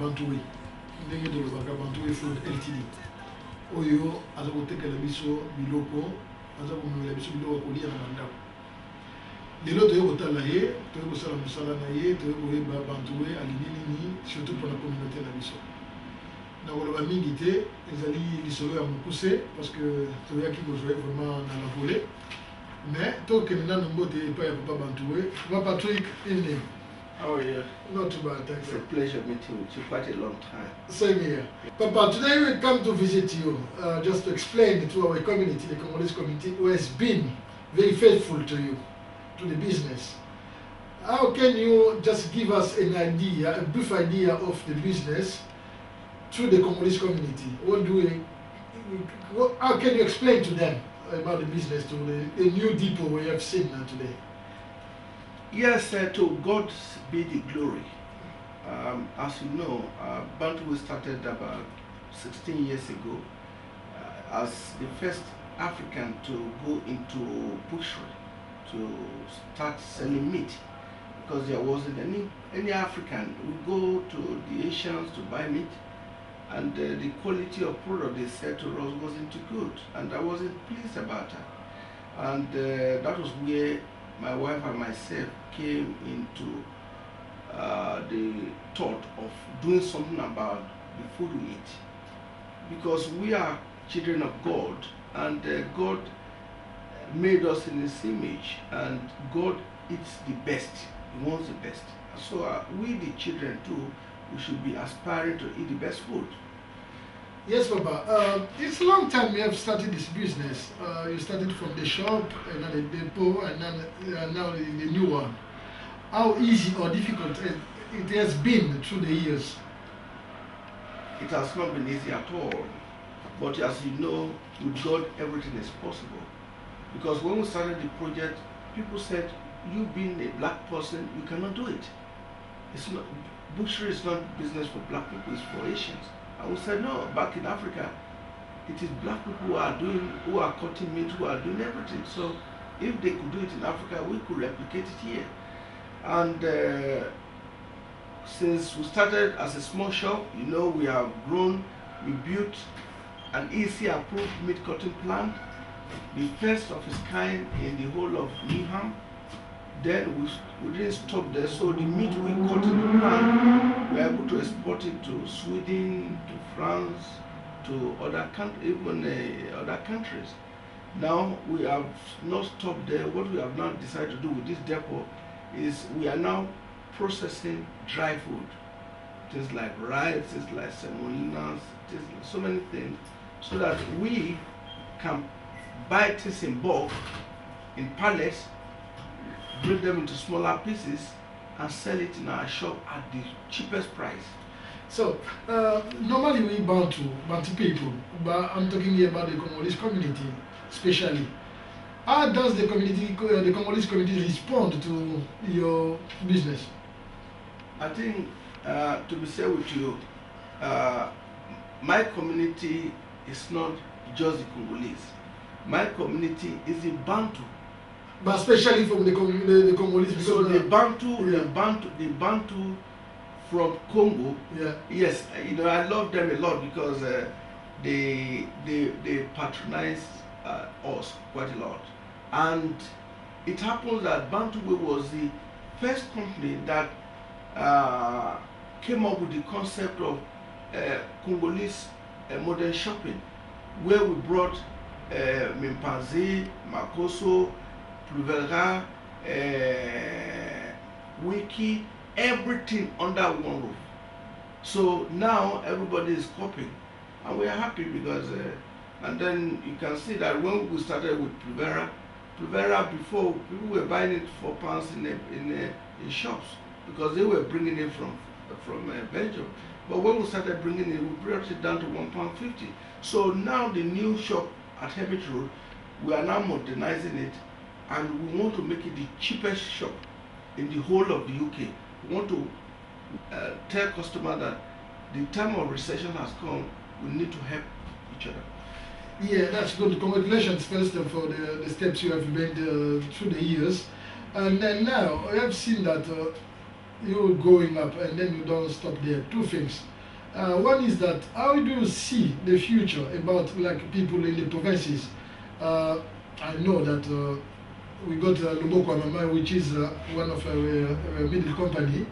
Bantuway. Ndenge de Lobaka Bantuway Food LTD. Oyo, azakote kalabiso biloko, azakote kalabiso biloko kolia na mandako. Lelo toyo kotala ye, toyo kosala musala na ye, toyo koyeba Bantuway alinini surtout pour la communauté na biso. Na koloba mingi te, ezali lisolo ya mokuse parce que toyaki kozwa vraiment na la volée. Mais tokende na mbote epai ya Papa Bantuway. Papa Patrick, evening. How are you? Not too bad, thanks. It's a pleasure meeting with you. Quite a long time. Same here. Papa, today we come to visit you just to explain to our community, the Congolese community, who has been very faithful to you, to the business. How can you just give us an idea, a brief idea of the business through the Congolese community? How can you explain to them about the business, to the new depot we have seen today? Yes, to God be the glory. As you know, Bantuway started about 16 years ago as the first African to go into butchery, to start selling meat, because there wasn't any African would go to the Asians to buy meat, and the quality of product they said to us wasn't too good, and I wasn't pleased about that. And that was where my wife and myself came into the thought of doing something about the food we eat, because we are children of God, and God made us in His image, and God eats the best. He wants the best. So we, the children too, we should be aspiring to eat the best food. Yes, Papa. It's a long time you have started this business. You started from the shop, and then the depot, and then now the new one. How easy or difficult it has been through the years? It has not been easy at all. But as you know, with God, everything is possible. Because when we started the project, people said, you being a black person, you cannot do it. It's not, butchery is not business for black people, it's for Asians. And we said, no, back in Africa, it is black people who are cutting meat, who are doing everything. So if they could do it in Africa, we could replicate it here. And since we started as a small shop, you know, we have grown, we built an EC approved meat cutting plant, the first of its kind in the whole of Newham. Then we didn't stop there, so the meat we cut in the plant, we were able to export it to Sweden, to France, to other other countries. Now we have not stopped there. What we have now decided to do with this depot is we are now processing dry food, things like rice, things like semolinas, so many things, so that we can buy things in bulk, in pallets, break them into smaller pieces, and sell it in our shop at the cheapest price. So, normally we Bantu people, but I'm talking here about the Congolese community, especially. How does the Congolese community respond to your business? I think, to be fair with you, my community is not just the Congolese. My community is the Bantu. But especially from the Congolese. So the Bantu from Congo. Yeah. Yes, you know, I love them a lot because they patronize us quite a lot. And it happens that Bantuway was the first company that came up with the concept of Congolese modern shopping, where we brought Mimpanzi, Makoso, Pluvera, Wiki, everything under one roof. So now everybody is copying, and we are happy because, and then you can see that when we started with Pluvera before, people were buying it for £4 in shops because they were bringing it from Belgium. But when we started bringing it, we brought it down to £1.50. So now the new shop at Hebbit Road, we are now modernizing it, and we want to make it the cheapest shop in the whole of the UK. We want to tell customers that the time of recession has come, we need to help each other. Yeah, that's good. Congratulations first for the steps you have made through the years. And then now, I have seen that you're going up and then you don't stop there. Two things. One is that how do you see the future about like people in the provinces? I know that we got Loboko and Maman, which is one of our middle company.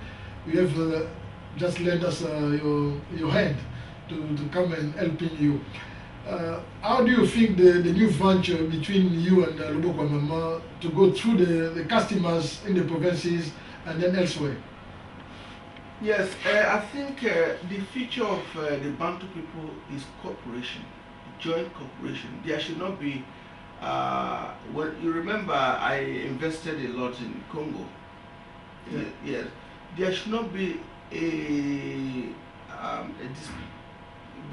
We have just lend us your hand to come and helping you. How do you think the new venture between you and Loboko and Maman to go through the customers in the provinces and then elsewhere? Yes, I think the future of the Bantu people is cooperation, joint cooperation. There should not be, well, you remember I invested a lot in Congo. Yeah. Yes, there should not be a dispute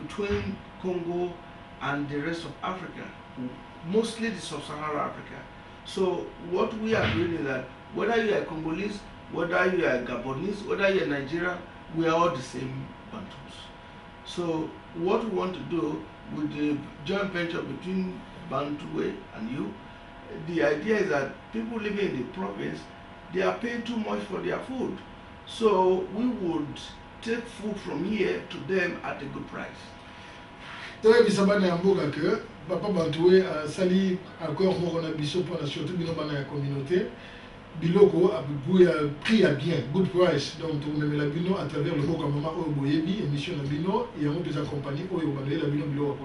between Congo and the rest of Africa, mostly the sub-Saharan Africa. So what we are doing is that whether you are Congolese, whether you are Gabonese, whether you are Nigerian, we are all the same Bantus. So what we want to do with the joint venture between Bantuway and you, the idea is that people living in the province, they are paying too much for their food. So we would take food from here to them at a good price. Très bien, que Papa Bantuway a sali encore mon ambition pour la surtout la communauté. Biloko a prix à bien, good price. Donc on met la bino à travers le mot comme maman au boyebi émission la bino et on peut accompagner au la bino bilo à.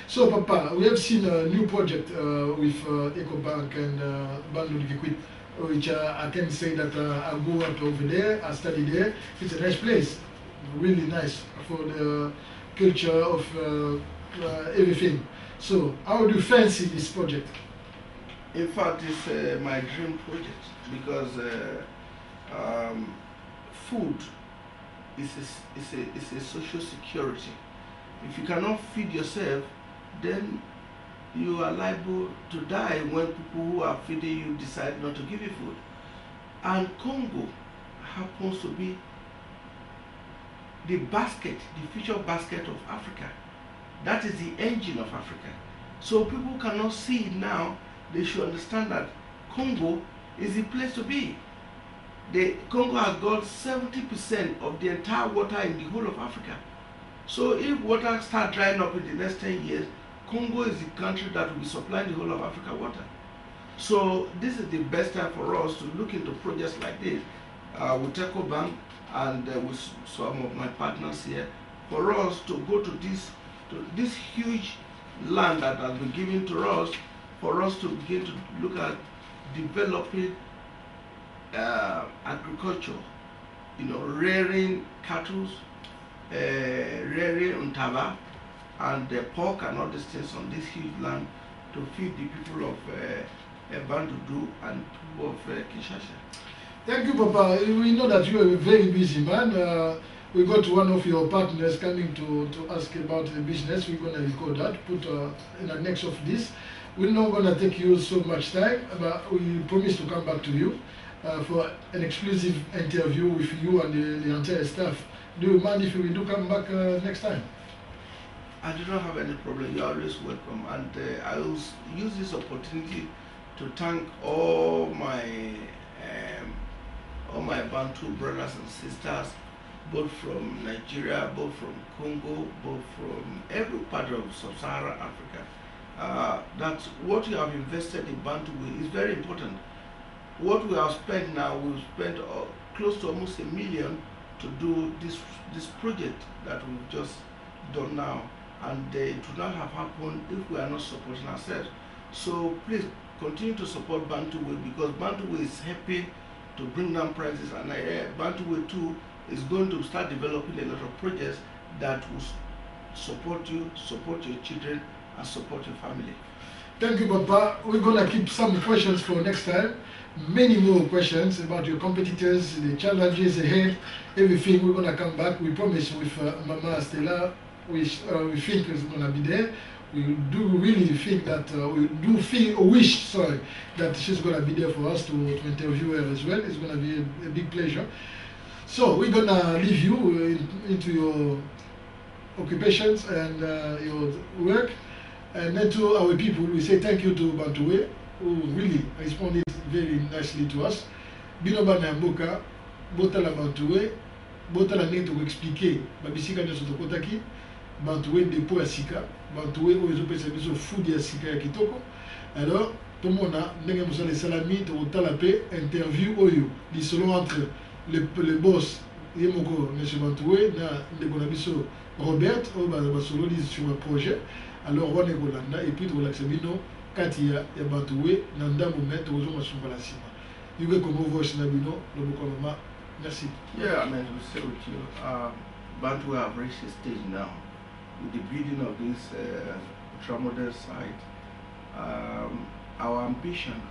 So Papa, we have seen a new project with EcoBank and Bandu Liquid, which I can say that I go out over there, I study there. It's a nice place, really nice for the culture of everything. So how do you fancy this project? In fact, it's my dream project because food is a social security. If you cannot feed yourself, then you are liable to die when people who are feeding you decide not to give you food. And Congo happens to be the basket, the future basket of Africa. That is the engine of Africa. So people cannot see it now. They should understand that Congo is the place to be. Congo has got 70% of the entire water in the whole of Africa. So if water starts drying up in the next 10 years, Congo is the country that will be supplying the whole of Africa water. So this is the best time for us to look into projects like this with EcoBank and with some of my partners here, for us to go to this huge land that has been given to us, for us to begin to look at developing agriculture, rearing cattle, rearing untaba, and pork and all these things on this huge land to feed the people of Bandudu and people of Kinshasa. Thank you, Papa. We know that you are a very busy man. We got one of your partners coming to ask about the business. We're going to record that, put in the next of this. We're not going to take you so much time, but we promise to come back to you for an exclusive interview with you and the entire staff. Do you mind if we do come back next time? I do not have any problem. You're always welcome. And I will use this opportunity to thank all my Bantu brothers and sisters, both from Nigeria, both from Congo, both from every part of sub-Saharan Africa. That what you have invested in Bantuway is very important. What we have spent now, we've spent close to almost $1 million to do this project that we've just done now, and it would not have happened if we are not supporting ourselves. So please continue to support Bantuway, because Bantuway is helping to bring down prices, and Bantuway too is going to start developing a lot of projects that will support you, support your children, and support your family. Thank you, Papa. We're going to keep some questions for next time. Many more questions about your competitors, the challenges ahead, everything. We're going to come back. We promise with Mama Stella, we think is going to be there. We do really think that, wish that she's going to be there for us to interview her as well. It's going to be a big pleasure. So we're going to leave you into your occupations and your work. And then to our people, we say thank you to Bantuway, who really responded very nicely to us. Bino Bana Mboka, Botala Bantuway, botala ndenge tokoexplike babisika nyonso tokotaki Bantuway dépôt ya sika Bantuway oyo ezopesa biso food ya sika ya kitoko. Alors tomona ndenge mosala esalami tokotala mpe interview oyo lisolo entre le boss ye moko monsieur Bantuway na ndeko na biso Robert oyo basololi sur un projet. Alors wana ekolanda et puis tokolakisa bino kati ya Bantuway na ndambo me tokozonga sunga la nsima. Uk-Congo voice na bino Loboko Maman. Merci. Yeah, I mean, to say with you, Bantuway have reached a stage now with the building of this ultra-modern site. Our ambition,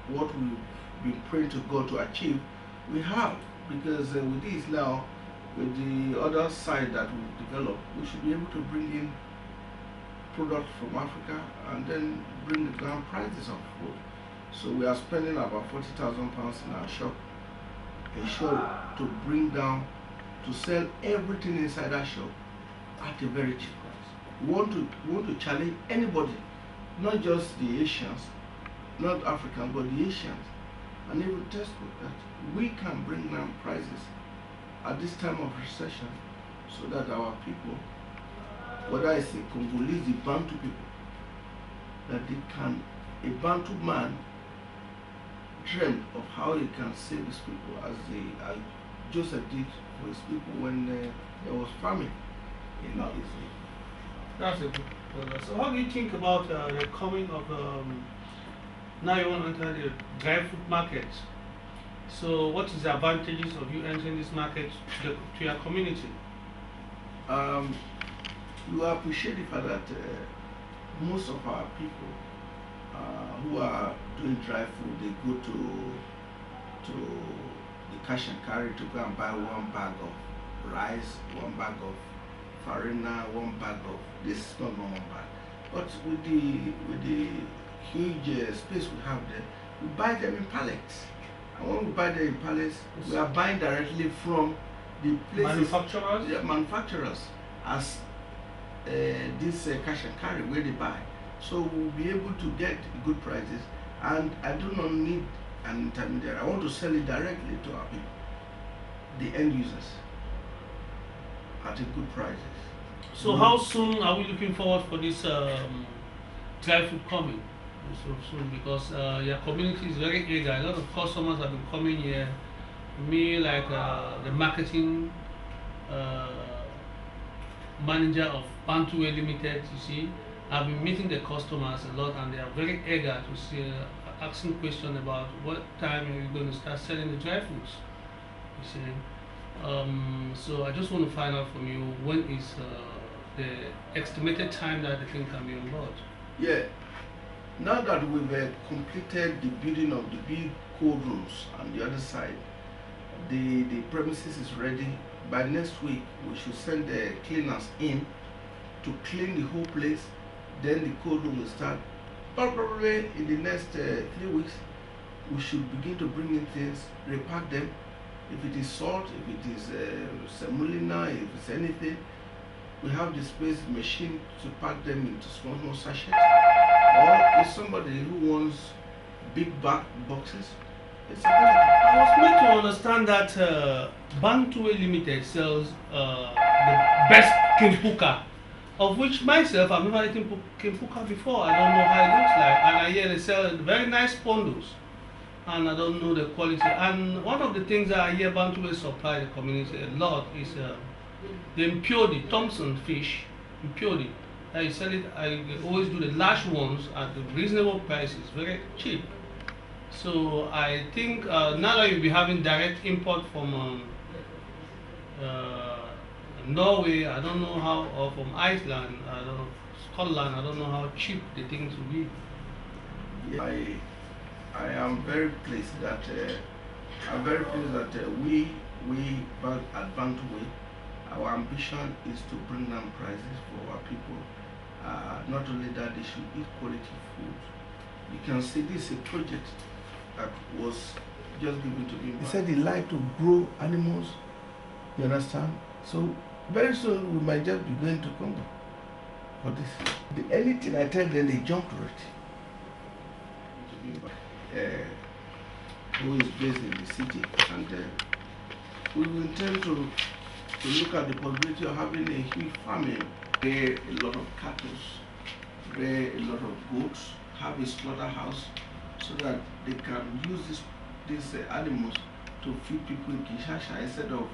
what we've been praying to God to achieve, we have, because with this now, with the other side that we've developed, we should be able to bring in products from Africa and then bring down prices of food. So we are spending about £40,000 in our shop, a shop to bring down, to sell everything inside our shop at a very cheap price. We want to challenge anybody, not just the Asians, not Africans, but the Asians, and even test that we can bring down prices at this time of recession so that our people, whether it's the Congolese, the Bantu people, that they can, a Bantu man dreamt of how he can save his people as Joseph did for his people when there was famine in Israel. That's a good point. So how do you think about the coming of, now you want to enter the dry food market. So what is the advantages of you entering this market to your community? You appreciate the fact that most of our people who are doing dry food, they go to the cash and carry to go and buy one bag of rice, one bag of farina, one bag of this is not normal bag. But with the huge space we have there, we buy them in pallets. And when we buy them in pallets, we are buying directly from the places, manufacturers as this cash and carry where they buy. So we'll be able to get good prices, and I do not need an intermediary. I want to sell it directly to our people, the end users, at a good prices. So how soon are we looking forward for this dry food coming? So soon, because your community is very eager. A lot of customers have been coming here. Me, like the marketing manager of Bantuway Limited, you see, I've been meeting the customers a lot, and they are very eager to see, asking questions about what time are you going to start selling the dry foods. You see, so I just want to find out from you, when is the estimated time that the thing can be on board? Yeah, now that we've completed the building of the big cold rooms on the other side, the premises is ready. By next week, we should send the cleaners in to clean the whole place. Then the cold room will start. Probably in the next 3 weeks, we should begin to bring in things, repack them. If it is salt, if it is semolina, if it's anything, we have the space, machine to pack them into small sachets. Or if somebody who wants big boxes, it's available. I was made to understand that Bantuway Limited sells the best kimpuka, of which myself, I've never eaten kimpuka before. I don't know how it looks like, and I hear they sell very nice pondos, and I don't know the quality. And one of the things that I hear Bantuway supply the community a lot is the impurity, Thompson fish, impurity. I sell it. I always do the large ones at the reasonable prices, very cheap. So I think now that you'll be having direct import from Norway, I don't know how, or from Iceland, I don't know, Scotland, I don't know how cheap the things will be. Yeah, I am very pleased that we at Bantuway, our ambition is to bring down prices for our people. Not only that, they should eat quality food. You can see this is a project that was just given to me. He said he liked to grow animals, you understand? So very soon we might just be going to Congo for this. Anything I tell them, they jump to it. Who is based in the city, and we will intend to look at the possibility of having a huge farming, where a lot of cattle, where a lot of goats, have a slaughterhouse, so that they can use these animals to feed people in Kinshasa instead of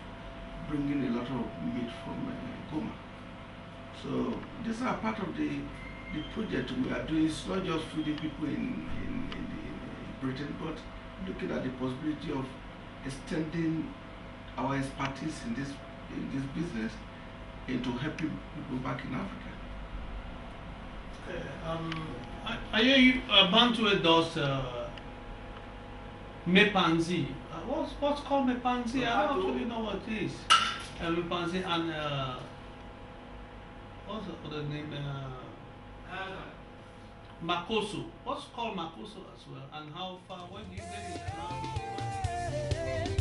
bringing a lot of meat from Goma. So these are part of the project we are doing. It's not just feeding people in Britain, but looking at the possibility of extending our expertise in this business into helping people back in Africa. Bantuway does Mepanzi. What's called Mepanzi? I don't actually know what it is. Mepanzi and what's the other name? Makoso. What's called Makoso as well? And how far? When do you get it?